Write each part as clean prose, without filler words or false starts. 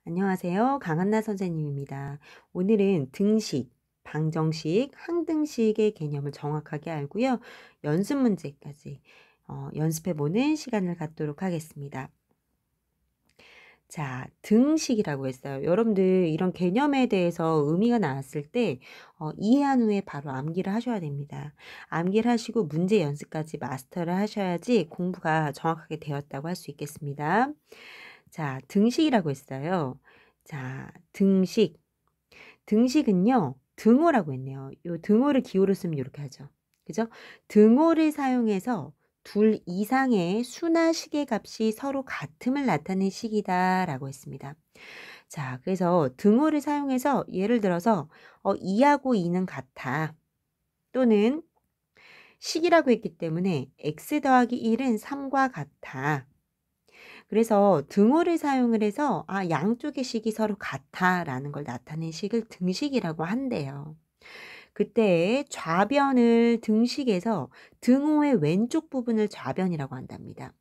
안녕하세요. 강한나 선생님입니다. 오늘은 등식, 방정식, 항등식의 개념을 정확하게 알고요. 연습 문제까지 연습해보는 시간을 갖도록 하겠습니다. 자, 등식이라고 했어요. 여러분들 이런 개념에 대해서 의미가 나왔을 때 이해한 후에 바로 암기를 하셔야 됩니다. 암기를 하시고 문제 연습까지 마스터를 하셔야지 공부가 정확하게 되었다고 할 수 있겠습니다. 자, 등식이라고 했어요. 자, 등식. 등식은요, 등호라고 했네요. 요 등호를 기호로 쓰면 이렇게 하죠. 그죠? 등호를 사용해서 둘 이상의 수나 식의 값이 서로 같음을 나타낸 식이다라고 했습니다. 자, 그래서 등호를 사용해서 예를 들어서 2하고 2는 같아. 또는 식이라고 했기 때문에 x 더하기 1은 3과 같아. 그래서 등호를 사용을 해서 양쪽의 식이 서로 같아라는 걸 나타낸 식을 등식이라고 한대요. 그때 좌변을 등식에서 등호의 왼쪽 부분을 좌변이라고 한답니다.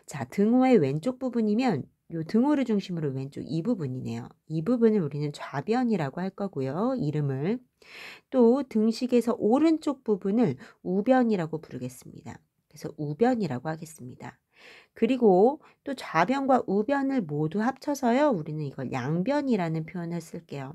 자, 등호의 왼쪽 부분이면 요 등호를 중심으로 왼쪽 이 부분이네요. 이 부분을 우리는 좌변이라고 할 거고요. 이름을. 또 등식에서 오른쪽 부분을 우변이라고 부르겠습니다. 그래서 우변이라고 하겠습니다. 그리고 또 좌변과 우변을 모두 합쳐서요. 우리는 이걸 양변이라는 표현을 쓸게요.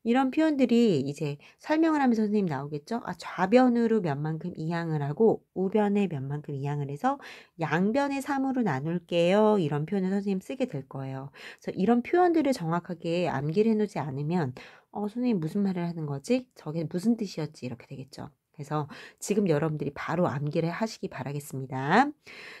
이런 표현들이 이제 설명을 하면서 선생님 나오겠죠? 좌변으로 몇만큼 이항을 하고 우변에 몇만큼 이항을 해서 양변의 3으로 나눌게요. 이런 표현을 선생님 쓰게 될 거예요. 그래서 이런 표현들을 정확하게 암기를 해놓지 않으면 선생님 무슨 말을 하는 거지? 저게 무슨 뜻이었지? 이렇게 되겠죠. 그래서 지금 여러분들이 바로 암기를 하시기 바라겠습니다.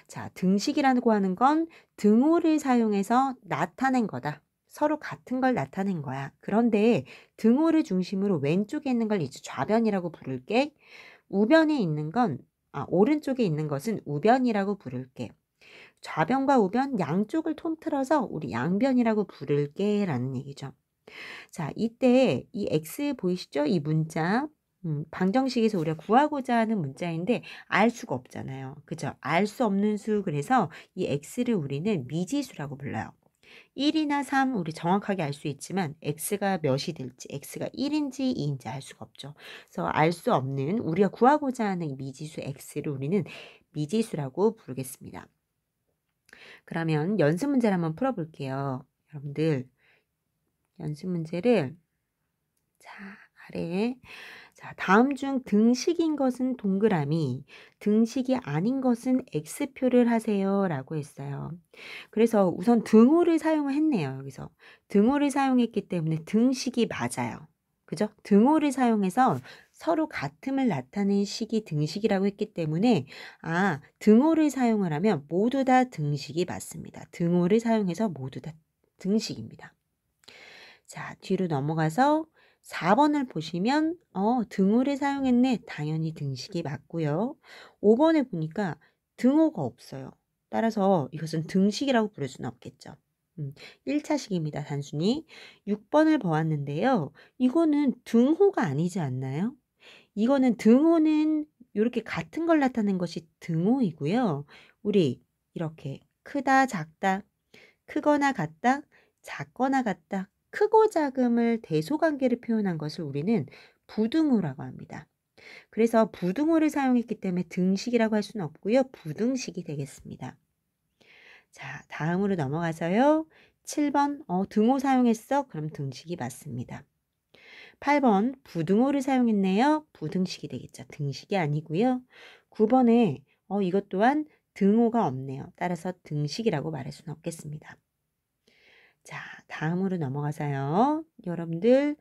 자, 등식이라고 하는 건 등호를 사용해서 나타낸 거다. 서로 같은 걸 나타낸 거야. 그런데 등호를 중심으로 왼쪽에 있는 걸 이제 좌변이라고 부를게. 우변에 있는 건, 오른쪽에 있는 것은 우변이라고 부를게. 좌변과 우변 양쪽을 통틀어서 우리 양변이라고 부를게 라는 얘기죠. 자, 이때 이 X 보이시죠? 이 문자. 방정식에서 우리가 구하고자 하는 문자인데 알 수가 없잖아요. 그죠? 알 수 없는 수. 그래서 이 X를 우리는 미지수라고 불러요. 1이나 3 우리 정확하게 알 수 있지만 x가 몇이 될지 x가 1인지 2인지 알 수가 없죠. 그래서 알 수 없는 우리가 구하고자 하는 이 미지수 x를 우리는 미지수라고 부르겠습니다. 그러면 연습 문제를 한번 풀어볼게요. 여러분들 연습 문제를 아래에 다음 중 등식인 것은 동그라미, 등식이 아닌 것은 X표를 하세요 라고 했어요. 그래서 우선 등호를 사용을 했네요. 여기서 등호를 사용했기 때문에 등식이 맞아요. 그죠? 등호를 사용해서 서로 같음을 나타낸 식이 등식이라고 했기 때문에 등호를 사용을 하면 모두 다 등식이 맞습니다. 등호를 사용해서 모두 다 등식입니다. 자, 뒤로 넘어가서 4번을 보시면 등호를 사용했네. 당연히 등식이 맞고요. 5번에 보니까 등호가 없어요. 따라서 이것은 등식이라고 부를 수는 없겠죠. 1차식입니다. 단순히 6번을 보았는데요. 이거는 등호가 아니지 않나요? 이거는 등호는 이렇게 같은 걸 나타낸 것이 등호이고요. 우리 이렇게 크다, 작다, 크거나 같다, 작거나 같다, 크고 작음을 대소관계를 표현한 것을 우리는 부등호라고 합니다. 그래서 부등호를 사용했기 때문에 등식이라고 할 수는 없고요. 부등식이 되겠습니다. 자, 다음으로 넘어가서요. 7번 등호 사용했어? 그럼 등식이 맞습니다. 8번 부등호를 사용했네요. 부등식이 되겠죠. 등식이 아니고요. 9번에 이것 또한 등호가 없네요. 따라서 등식이라고 말할 수는 없겠습니다. 자, 다음으로 넘어가서요. 여러분들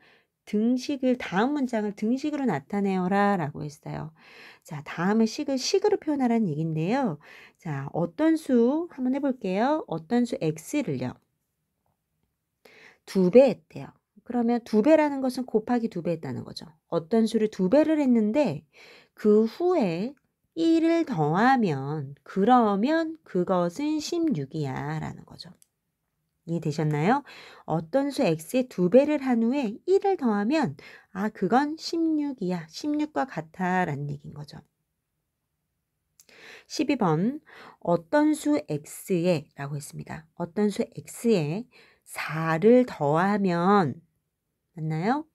등식을 다음 문장을 등식으로 나타내어라 라고 했어요. 자, 다음의 식을 식으로 표현하라는 얘기인데요. 자, 어떤 수 한번 해볼게요. 어떤 수 x를요. 2배 했대요. 그러면 2배라는 것은 곱하기 2배 했다는 거죠. 어떤 수를 2배를 했는데 그 후에 1을 더하면 그러면 그것은 16이야 라는 거죠. 이해되셨나요? 어떤 수 x에 2배를 한 후에 1을 더하면 그건 16이야. 16과 같아 라는 얘기인 거죠. 12번 어떤 수 x에 라고 했습니다. 어떤 수 x에 4를 더하면 맞나요?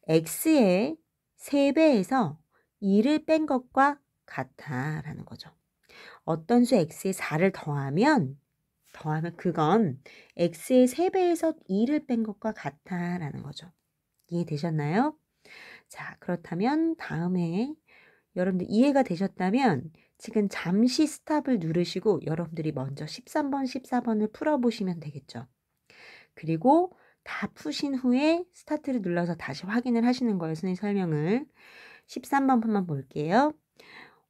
x의 3배에서 2를 뺀 것과 같아 라는 거죠. 어떤 수 x에 4를 더하면 그건 x의 3배에서 2를 뺀 것과 같아 라는 거죠. 이해되셨나요? 자, 그렇다면 다음에 여러분들 이해가 되셨다면 지금 잠시 스탑을 누르시고 여러분들이 먼저 13번, 14번을 풀어보시면 되겠죠. 그리고 다 푸신 후에 스타트를 눌러서 다시 확인을 하시는 거예요. 선생님 설명을. 13번만 볼게요.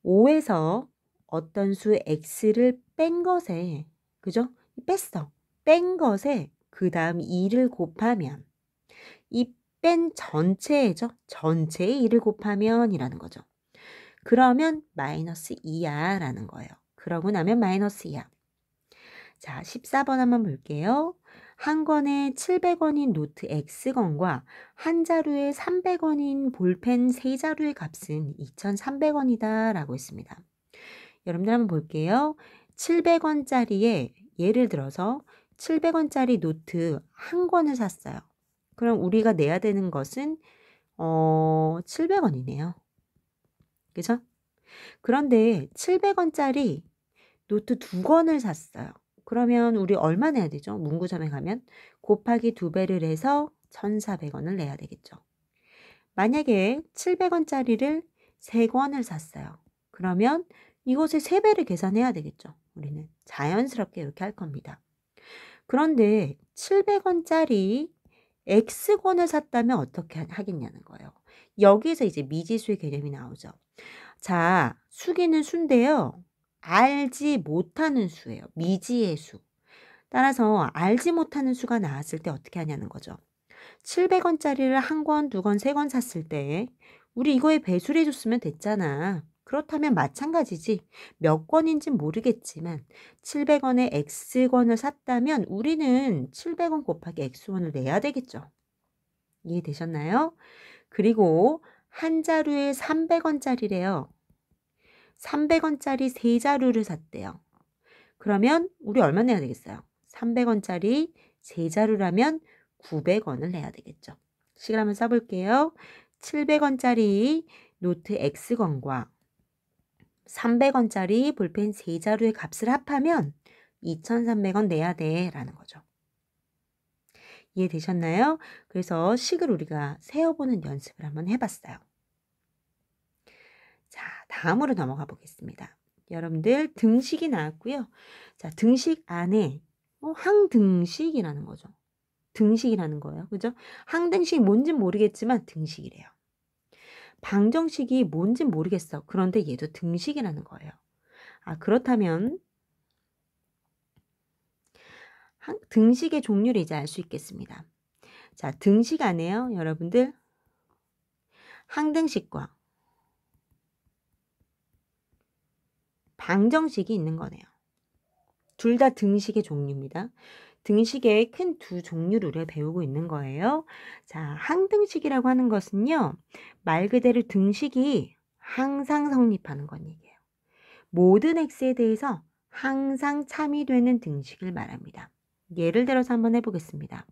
5에서 어떤 수 x를 뺀 것에, 그죠? 뺐어. 뺀 것에 그 다음 2를 곱하면 이 뺀 전체죠. 전체에 2를 곱하면 이라는 거죠. 그러면 마이너스 2야 라는 거예요. 그러고 나면 마이너스 2야. 자, 14번 한번 볼게요. 한 권에 700원인 노트 X권과 한 자루에 300원인 볼펜 3자루의 값은 2,300원이다 라고 했습니다. 여러분들 한번 볼게요. 700원짜리에 예를 들어서 700원짜리 노트 한 권을 샀어요. 그럼 우리가 내야 되는 것은 700원이네요. 그죠? 그런데 700원짜리 노트 2권을 샀어요. 그러면 우리 얼마 내야 되죠? 문구점에 가면 곱하기 2배를 해서 1,400원을 내야 되겠죠. 만약에 700원짜리를 3권을 샀어요. 그러면 이것의 3배를 계산해야 되겠죠. 우리는 자연스럽게 이렇게 할 겁니다. 그런데 700원짜리 X권을 샀다면 어떻게 하겠냐는 거예요. 여기에서 이제 미지수의 개념이 나오죠. 자, 수기는 수인데요. 알지 못하는 수예요. 미지의 수. 따라서 알지 못하는 수가 나왔을 때 어떻게 하냐는 거죠. 700원짜리를 한 권, 2권, 3권 샀을 때 우리 이거에 배수를 해줬으면 됐잖아. 그렇다면 마찬가지지. 몇 권인진 모르겠지만 700원에 X권을 샀다면 우리는 700원 곱하기 X원을 내야 되겠죠. 이해되셨나요? 그리고 한 자루에 300원짜리래요. 300원짜리 3자루를 샀대요. 그러면 우리 얼마 내야 되겠어요? 300원짜리 3자루라면 900원을 내야 되겠죠. 식을 한번 써볼게요. 700원짜리 노트 X권과 300원짜리 볼펜 3자루의 값을 합하면 2,300원 내야 돼 라는 거죠. 이해되셨나요? 그래서 식을 우리가 세어보는 연습을 한번 해봤어요. 자, 다음으로 넘어가 보겠습니다. 여러분들 등식이 나왔고요. 자, 등식 안에 항등식이라는 거죠. 등식이라는 거예요. 그죠? 항등식이 뭔진 모르겠지만 등식이래요. 방정식이 뭔진 모르겠어. 그런데 얘도 등식이라는 거예요. 아, 그렇다면 등식의 종류를 이제 알 수 있겠습니다. 자, 등식 안에요. 여러분들 항등식과 방정식이 있는 거네요. 둘 다 등식의 종류입니다. 등식의 큰 두 종류를 우리가 배우고 있는 거예요. 자, 항등식이라고 하는 것은요. 말 그대로 등식이 항상 성립하는 건 얘기예요. 모든 x에 대해서 항상 참이되는 등식을 말합니다. 예를 들어서 한번 해보겠습니다.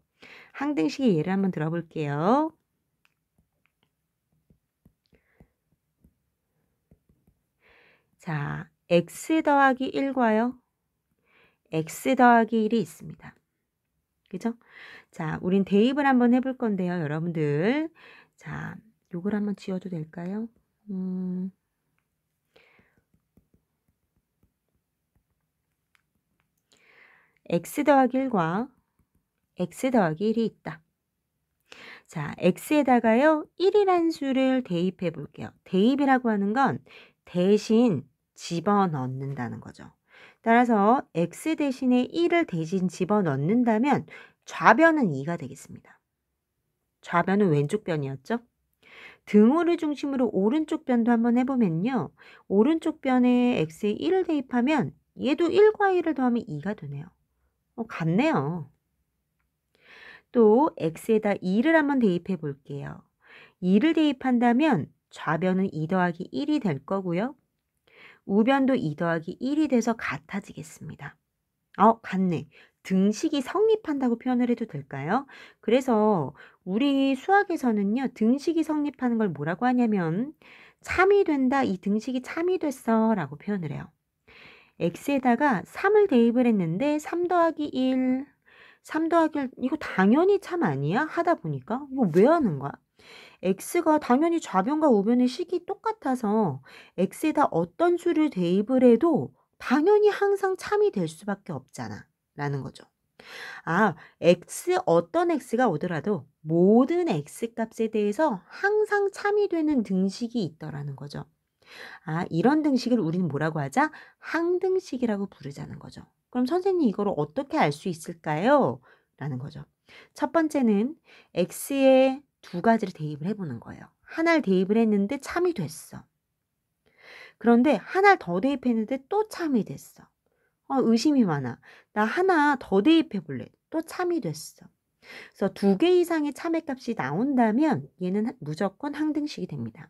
항등식의 예를 한번 들어볼게요. 자, x 더하기 1과요. x 더하기 1이 있습니다. 그죠? 자, 우린 대입을 한번 해볼 건데요, 여러분들. 자, 요걸 한번 지워도 될까요? x 더하기 1과 x 더하기 1이 있다. 자, x에다가요, 1이라는 수를 대입해 볼게요. 대입이라고 하는 건 대신 집어넣는다는 거죠. 따라서 x 대신에 1을 대신 집어넣는다면 좌변은 2가 되겠습니다. 좌변은 왼쪽 변이었죠? 등호를 중심으로 오른쪽 변도 한번 해보면요. 오른쪽 변에 x에 1을 대입하면 얘도 1과 1을 더하면 2가 되네요. 같네요. 또 x에다 2를 한번 대입해 볼게요. 2를 대입한다면 좌변은 2 더하기 1이 될 거고요. 우변도 2 더하기 1이 돼서 같아지겠습니다. 같네. 등식이 성립한다고 표현을 해도 될까요? 그래서 우리 수학에서는요, 등식이 성립하는 걸 뭐라고 하냐면 참이 된다, 이 등식이 참이 됐어 라고 표현을 해요. x에다가 3을 대입을 했는데 3 더하기 1, 3 더하기 1, 이거 당연히 참 아니야? 하다 보니까 이거 왜 하는 거야? x가 당연히 좌변과 우변의 식이 똑같아서 x에다 어떤 수를 대입을 해도 당연히 항상 참이 될 수밖에 없잖아 라는 거죠. 아, 어떤 x가 오더라도 모든 x 값에 대해서 항상 참이 되는 등식이 있더라는 거죠. 아, 이런 등식을 우리는 뭐라고 하자? 항등식이라고 부르자는 거죠. 그럼 선생님 이거를 어떻게 알 수 있을까요? 라는 거죠. 첫 번째는 x에 두 가지를 대입을 해보는 거예요. 하나를 대입을 했는데 참이 됐어. 그런데 하나를 더 대입했는데 또 참이 됐어. 의심이 많아. 나 하나 더 대입해 볼래. 또 참이 됐어. 그래서 2개 이상의 참의 값이 나온다면 얘는 무조건 항등식이 됩니다.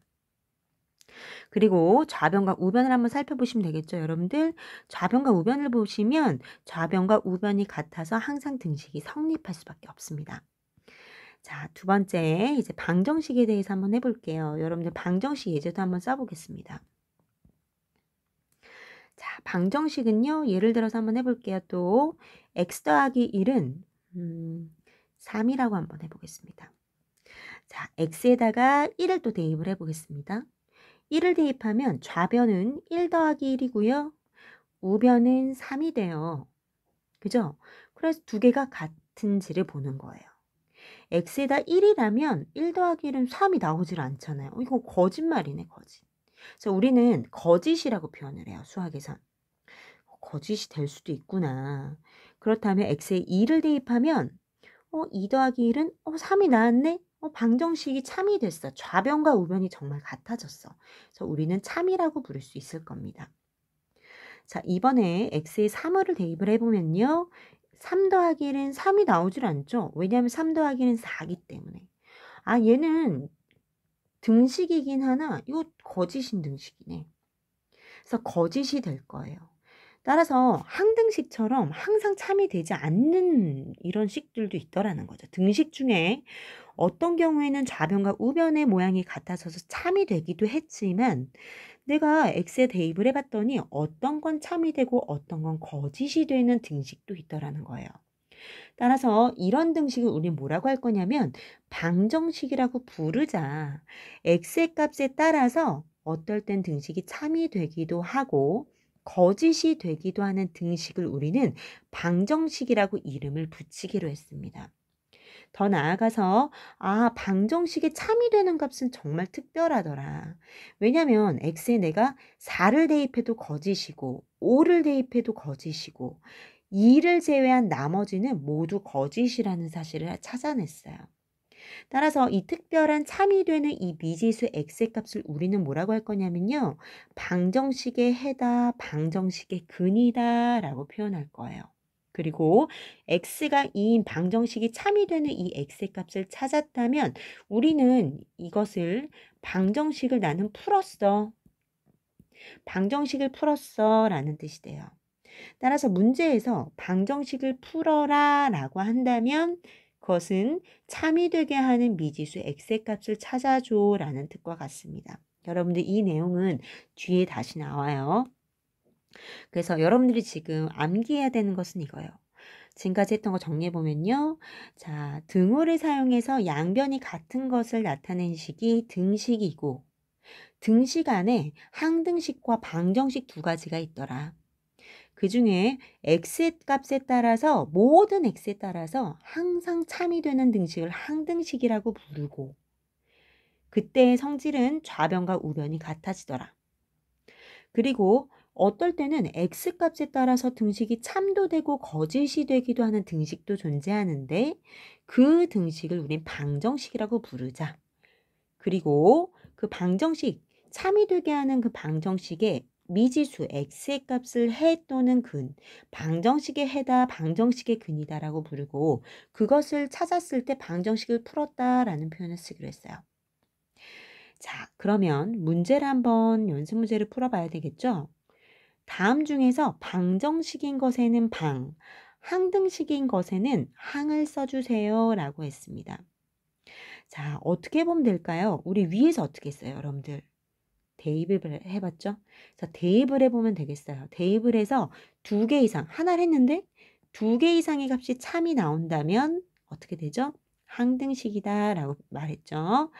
그리고 좌변과 우변을 한번 살펴보시면 되겠죠, 여러분들. 좌변과 우변을 보시면 좌변과 우변이 같아서 항상 등식이 성립할 수밖에 없습니다. 자, 두 번째 이제 방정식에 대해서 한번 해볼게요. 여러분들 방정식 예제도 한번 써보겠습니다. 자, 방정식은요, 예를 들어서 한번 해볼게요. 또 x 더하기 1은 3이라고 한번 해보겠습니다. 자, x에다가 1을 또 대입을 해보겠습니다. 1을 대입하면 좌변은 1 더하기 1이고요. 우변은 3이 돼요. 그죠? 그래서 두 개가 같은지를 보는 거예요. x에다 1이라면 1 더하기 1은 3이 나오질 않잖아요. 이거 거짓말이네, 거짓. 그래서 우리는 거짓이라고 표현을 해요, 수학에선. 거짓이 될 수도 있구나. 그렇다면 x에 2를 대입하면 2 더하기 1은 3이 나왔네? 방정식이 참이 됐어. 좌변과 우변이 정말 같아졌어. 그래서 우리는 참이라고 부를 수 있을 겁니다. 자, 이번에 x에 3을 대입을 해보면요. 3 더하기 1은 3이 나오질 않죠. 왜냐하면 3 더하기 1은 4기 때문에. 아, 얘는 등식이긴 하나 이거 거짓인 등식이네. 그래서 거짓이 될 거예요. 따라서 항등식처럼 항상 참이 되지 않는 이런 식들도 있더라는 거죠. 등식 중에 어떤 경우에는 좌변과 우변의 모양이 같아져서 참이 되기도 했지만 내가 x에 대입을 해봤더니 어떤 건 참이 되고 어떤 건 거짓이 되는 등식도 있더라는 거예요. 따라서 이런 등식을 우리 뭐라고 할 거냐면 방정식이라고 부르자. x의 값에 따라서 어떨 땐 등식이 참이 되기도 하고 거짓이 되기도 하는 등식을 우리는 방정식이라고 이름을 붙이기로 했습니다. 더 나아가서 방정식에 참이 되는 값은 정말 특별하더라. 왜냐면 x에 내가 4를 대입해도 거짓이고 5를 대입해도 거짓이고 2를 제외한 나머지는 모두 거짓이라는 사실을 찾아냈어요. 따라서 이 특별한 참이 되는 이 미지수 x의 값을 우리는 뭐라고 할 거냐면요. 방정식의 해다, 방정식의 근이다 라고 표현할 거예요. 그리고 x가 2인 방정식이 참이 되는 이 x의 값을 찾았다면 우리는 이것을 방정식을 나는 풀었어. 방정식을 풀었어 라는 뜻이 돼요. 따라서 문제에서 방정식을 풀어라 라고 한다면 그것은 참이 되게 하는 미지수 x의 값을 찾아줘 라는 뜻과 같습니다. 여러분들 이 내용은 뒤에 다시 나와요. 그래서 여러분들이 지금 암기해야 되는 것은 이거예요. 지금까지 했던 거 정리해보면요. 자, 등호를 사용해서 양변이 같은 것을 나타낸 식이 등식이고 등식 안에 항등식과 방정식 두 가지가 있더라. 그 중에 x의 값에 따라서 모든 x에 따라서 항상 참이 되는 등식을 항등식이라고 부르고 그때의 성질은 좌변과 우변이 같아지더라. 그리고 어떨 때는 x값에 따라서 등식이 참도 되고 거짓이 되기도 하는 등식도 존재하는데 그 등식을 우린 방정식이라고 부르자. 그리고 그 방정식, 참이 되게 하는 그 방정식의 미지수 x의 값을 해 또는 근, 방정식의 해다, 방정식의 근이다라고 부르고 그것을 찾았을 때 방정식을 풀었다라는 표현을 쓰기로 했어요. 자, 그러면 문제를 한번 연습 문제를 풀어봐야 되겠죠? 다음 중에서 방정식인 것에는 방, 항등식인 것에는 항을 써주세요 라고 했습니다. 자, 어떻게 보면 될까요? 우리 위에서 어떻게 했어요, 여러분들? 대입을 해봤죠? 자, 대입을 해보면 되겠어요. 대입을 해서 2개 이상, 하나를 했는데 2개 이상의 값이 참이 나온다면 어떻게 되죠? 항등식이다 라고 말했죠.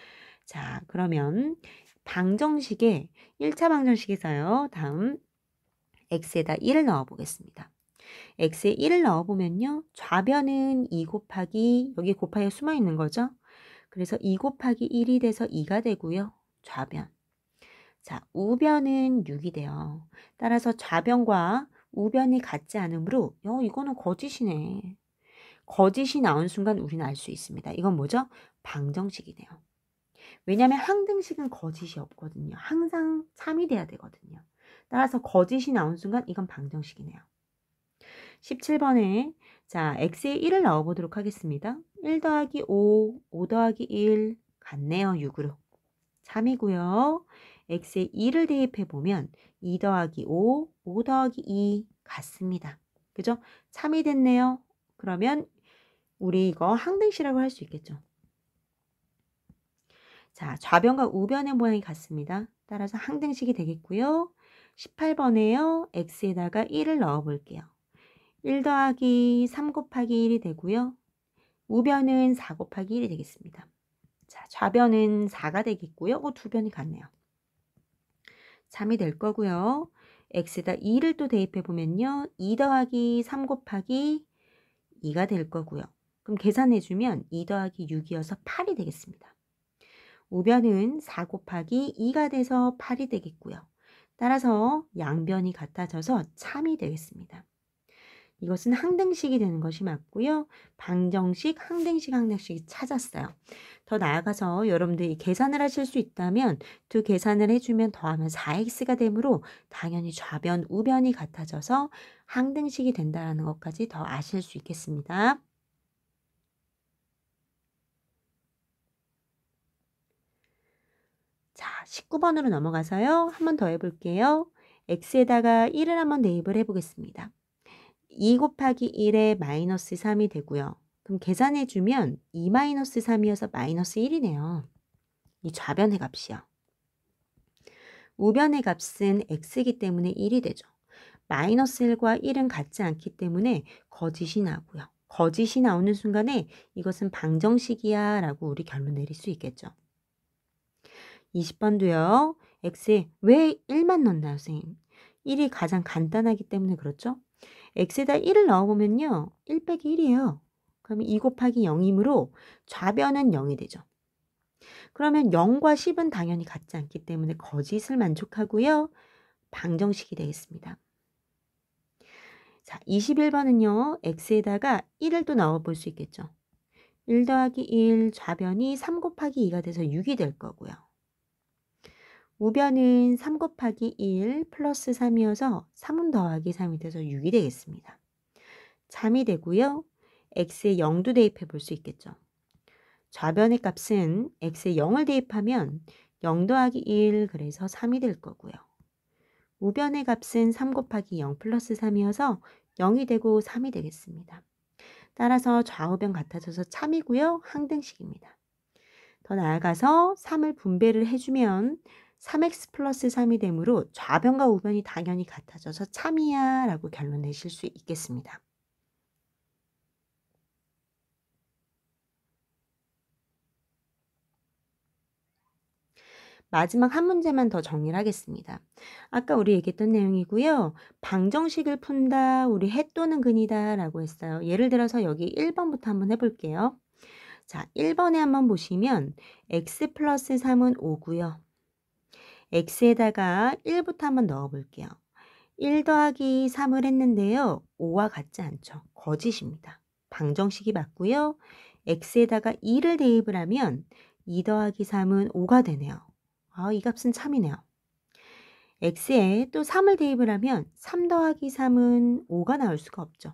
자, 그러면 방정식에 1차 방정식에서요. 다음 x에다 1을 넣어 보겠습니다. x에 1을 넣어 보면요. 좌변은 2 곱하기 여기 곱하기가 숨어 있는 거죠. 그래서 2 곱하기 1이 돼서 2가 되고요. 좌변. 자, 우변은 6이 돼요. 따라서 좌변과 우변이 같지 않으므로 이거는 거짓이네. 거짓이 나온 순간 우리는 알 수 있습니다. 이건 뭐죠? 방정식이네요. 왜냐하면 항등식은 거짓이 없거든요. 항상 참이 돼야 되거든요. 따라서 거짓이 나온 순간 이건 방정식이네요. 17번에 자 x에 1을 넣어보도록 하겠습니다. 1 더하기 5, 5 더하기 1 같네요. 6으로. 참이고요. x에 2를 대입해보면 2 더하기 5, 5 더하기 2 같습니다. 그죠? 참이 됐네요. 그러면 우리 이거 항등식이라고 할 수 있겠죠. 자, 좌변과 우변의 모양이 같습니다. 따라서 항등식이 되겠고요. 18번에요. x에다가 1을 넣어 볼게요. 1 더하기 3 곱하기 1이 되고요. 우변은 4 곱하기 1이 되겠습니다. 자, 좌변은 4가 되겠고요. 두 변이 같네요. 참이 될 거고요. x에다 2를 또 대입해 보면요. 2 더하기 3 곱하기 2가 될 거고요. 그럼 계산해 주면 2 더하기 6이어서 8이 되겠습니다. 우변은 4 곱하기 2가 돼서 8이 되겠고요. 따라서 양변이 같아져서 참이 되겠습니다. 이것은 항등식이 되는 것이 맞고요. 방정식, 항등식, 항등식이 찾았어요. 더 나아가서 여러분들이 계산을 하실 수 있다면 두 계산을 해주면 더하면 4x가 되므로 당연히 좌변, 우변이 같아져서 항등식이 된다는 것까지 더 아실 수 있겠습니다. 자, 19번으로 넘어가서요. 한 번 더 해볼게요. x에다가 1을 한번 대입을 해보겠습니다. 2 곱하기 1에 마이너스 3이 되고요. 그럼 계산해주면 2 마이너스 3이어서 마이너스 1이네요. 이 좌변의 값이요. 우변의 값은 x이기 때문에 1이 되죠. 마이너스 1과 1은 같지 않기 때문에 거짓이 나고요. 거짓이 나오는 순간에 이것은 방정식이야 라고 우리 결론 내릴 수 있겠죠. 20번도요. x에 왜 1만 넣나요, 선생님? 1이 가장 간단하기 때문에 그렇죠? x에다 1을 넣어보면요. 1 빼기 1이에요. 그러면 2 곱하기 0이므로 좌변은 0이 되죠. 그러면 0과 10은 당연히 같지 않기 때문에 거짓을 만족하고요. 방정식이 되겠습니다. 자, 21번은요. x에다가 1을 또 넣어볼 수 있겠죠. 1 더하기 1 좌변이 3 곱하기 2가 돼서 6이 될 거고요. 우변은 3 곱하기 1 플러스 3이어서 3은 더하기 3이 돼서 6이 되겠습니다. 참이 되고요. x에 0도 대입해 볼 수 있겠죠. 좌변의 값은 x에 0을 대입하면 0 더하기 1 그래서 3이 될 거고요. 우변의 값은 3 곱하기 0 플러스 3이어서 0이 되고 3이 되겠습니다. 따라서 좌우변 같아져서 참이고요. 항등식입니다. 더 나아가서 3을 분배를 해주면 3x 플러스 3이 되므로 좌변과 우변이 당연히 같아져서 참이야 라고 결론 내실 수 있겠습니다. 마지막 한 문제만 더 정리를 하겠습니다. 아까 우리 얘기했던 내용이고요. 방정식을 푼다, 우리 해 또는 근이다 라고 했어요. 예를 들어서 여기 1번부터 한번 해볼게요. 자, 1번에 한번 보시면 x 플러스 3은 5고요. x에다가 1부터 한번 넣어볼게요. 1 더하기 3을 했는데요. 5와 같지 않죠. 거짓입니다. 방정식이 맞고요. x에다가 2를 대입을 하면 2 더하기 3은 5가 되네요. 이 값은 참이네요. x에 또 3을 대입을 하면 3 더하기 3은 5가 나올 수가 없죠.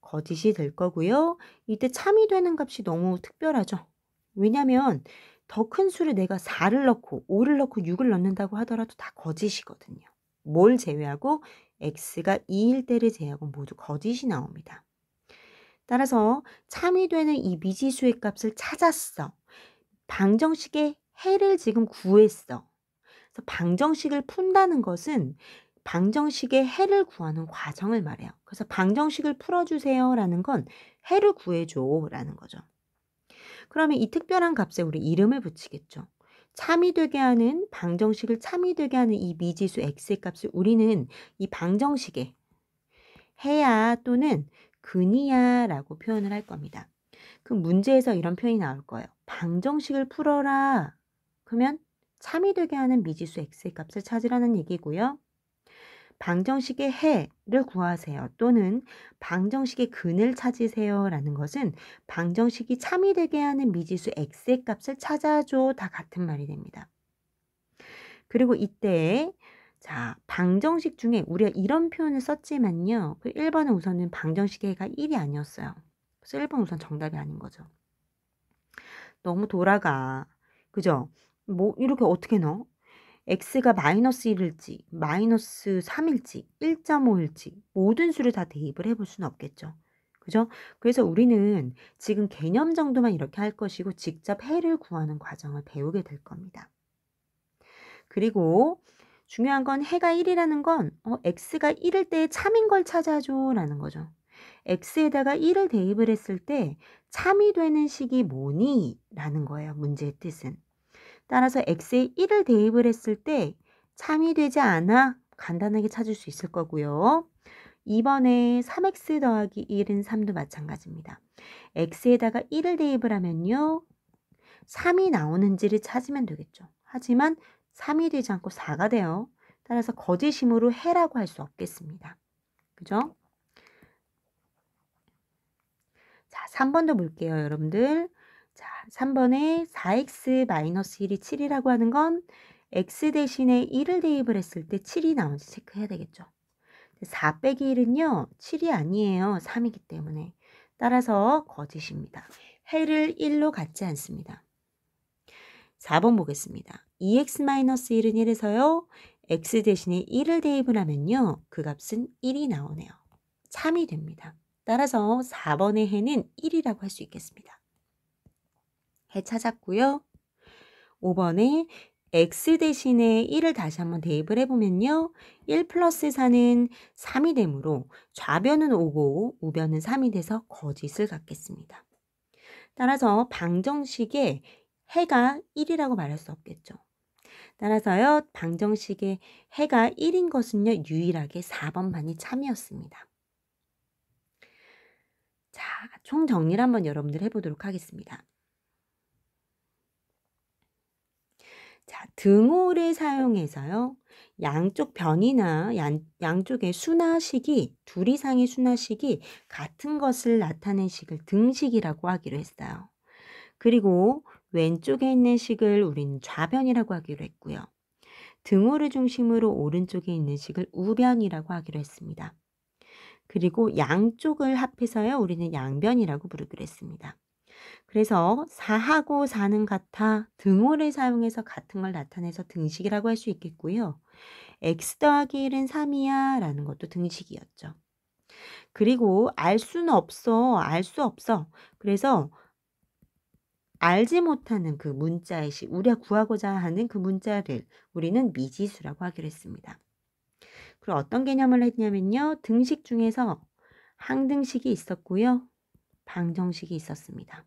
거짓이 될 거고요. 이때 참이 되는 값이 너무 특별하죠. 왜냐하면 더 큰 수를 내가 4를 넣고 5를 넣고 6을 넣는다고 하더라도 다 거짓이거든요. 뭘 제외하고 x가 2일 때를 제외하고 모두 거짓이 나옵니다. 따라서 참이 되는 이 미지수의 값을 찾았어. 방정식의 해를 지금 구했어. 그래서 방정식을 푼다는 것은 방정식의 해를 구하는 과정을 말해요. 그래서 방정식을 풀어주세요 라는 건 해를 구해줘 라는 거죠. 그러면 이 특별한 값에 우리 이름을 붙이겠죠. 참이 되게 하는 방정식을 참이 되게 하는 이 미지수 x의 값을 우리는 이 방정식에 해야 또는 근이야 라고 표현을 할 겁니다. 그럼 문제에서 이런 표현이 나올 거예요. 방정식을 풀어라. 그러면 참이 되게 하는 미지수 x의 값을 찾으라는 얘기고요. 방정식의 해를 구하세요. 또는 방정식의 근을 찾으세요. 라는 것은 방정식이 참이 되게 하는 미지수 x의 값을 찾아줘. 다 같은 말이 됩니다. 그리고 이때 자, 방정식 중에 우리가 이런 표현을 썼지만요. 그 1번은 우선은 방정식의 해가 1이 아니었어요. 그래서 1번 우선 정답이 아닌 거죠. 너무 돌아가. 그죠? 뭐 이렇게 어떻게 넣어? x가 마이너스 1일지, 마이너스 3일지, 1.5일지 모든 수를 다 대입을 해볼 수는 없겠죠. 그죠? 그래서 우리는 지금 개념 정도만 이렇게 할 것이고 직접 해를 구하는 과정을 배우게 될 겁니다. 그리고 중요한 건 해가 1이라는 건 x가 1일 때의 참인 걸 찾아줘 라는 거죠. x에다가 1을 대입을 했을 때 참이 되는 식이 뭐니? 라는 거예요. 문제의 뜻은. 따라서 x에 1을 대입을 했을 때 참이 되지 않아? 간단하게 찾을 수 있을 거고요. 2번에 3x 더하기 1은 3도 마찬가지입니다. x에다가 1을 대입을 하면요. 3이 나오는지를 찾으면 되겠죠. 하지만 3이 되지 않고 4가 돼요. 따라서 거짓임으로 해라고 할 수 없겠습니다. 그죠? 자, 3번도 볼게요, 여러분들. 자, 3번에 4x-1이 7이라고 하는 건 x 대신에 1을 대입을 했을 때 7이 나오는지 체크해야 되겠죠. 4 빼기 1은요, 7이 아니에요. 3이기 때문에. 따라서 거짓입니다. 해를 1로 갖지 않습니다. 4번 보겠습니다. 2x-1은 1에서요. x 대신에 1을 대입을 하면요. 그 값은 1이 나오네요. 참이 됩니다. 따라서 4번의 해는 1이라고 할 수 있겠습니다. 해 찾았고요. 5번에 x 대신에 1을 다시 한번 대입을 해보면요. 1 플러스 4는 3이 되므로 좌변은 5고 우변은 3이 돼서 거짓을 갖겠습니다. 따라서 방정식의 해가 1이라고 말할 수 없겠죠. 따라서요. 방정식의 해가 1인 것은요. 유일하게 4번만이 참이었습니다. 자, 총 정리를 한번 여러분들 해보도록 하겠습니다. 자, 등호를 사용해서요. 양쪽 변이나 양쪽의 순하식이 둘 이상의 순하식이 같은 것을 나타낸 식을 등식이라고 하기로 했어요. 그리고 왼쪽에 있는 식을 우리는 좌변이라고 하기로 했고요. 등호를 중심으로 오른쪽에 있는 식을 우변이라고 하기로 했습니다. 그리고 양쪽을 합해서요. 우리는 양변이라고 부르기로 했습니다. 그래서 4하고 4는 같아 등호를 사용해서 같은 걸 나타내서 등식이라고 할 수 있겠고요. x 더하기 1은 3이야 라는 것도 등식이었죠. 그리고 알 수는 없어. 알 수 없어. 그래서 알지 못하는 그 문자의 식, 우리가 구하고자 하는 그 문자를 우리는 미지수라고 하기로 했습니다. 그리고 어떤 개념을 했냐면요. 등식 중에서 항등식이 있었고요. 방정식이 있었습니다.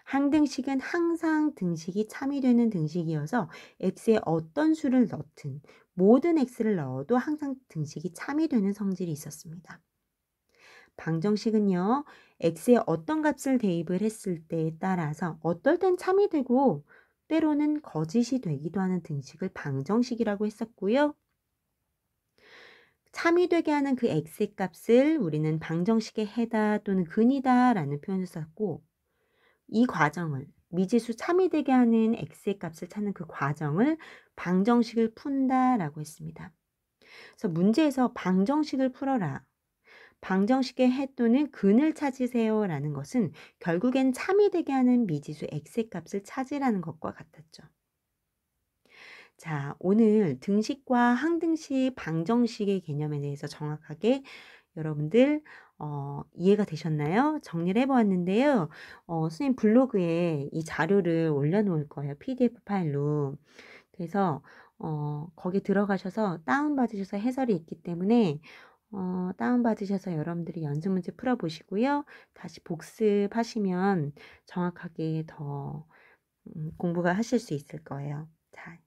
항등식은 항상 등식이 참이 되는 등식이어서 x에 어떤 수를 넣든 모든 x를 넣어도 항상 등식이 참이 되는 성질이 있었습니다. 방정식은요. x에 어떤 값을 대입을 했을 때에 따라서 어떨 땐 참이 되고 때로는 거짓이 되기도 하는 등식을 방정식이라고 했었고요. 참이 되게 하는 그 x의 값을 우리는 방정식의 해다 또는 근이다 라는 표현을 썼고 이 과정을 미지수 참이 되게 하는 x의 값을 찾는 그 과정을 방정식을 푼다 라고 했습니다. 그래서 문제에서 방정식을 풀어라. 방정식의 해 또는 근을 찾으세요 라는 것은 결국엔 참이 되게 하는 미지수 x의 값을 찾으라는 것과 같았죠. 자, 오늘 등식과 항등식, 방정식의 개념에 대해서 정확하게 여러분들 이해가 되셨나요? 정리를 해 보았는데요. 선생님 블로그에 이 자료를 올려 놓을 거예요, PDF 파일로. 그래서 거기에 들어가셔서 다운 받으셔서 해설이 있기 때문에 다운 받으셔서 여러분들이 연습 문제 풀어 보시고요. 다시 복습하시면 정확하게 더 공부가 하실 수 있을 거예요. 자,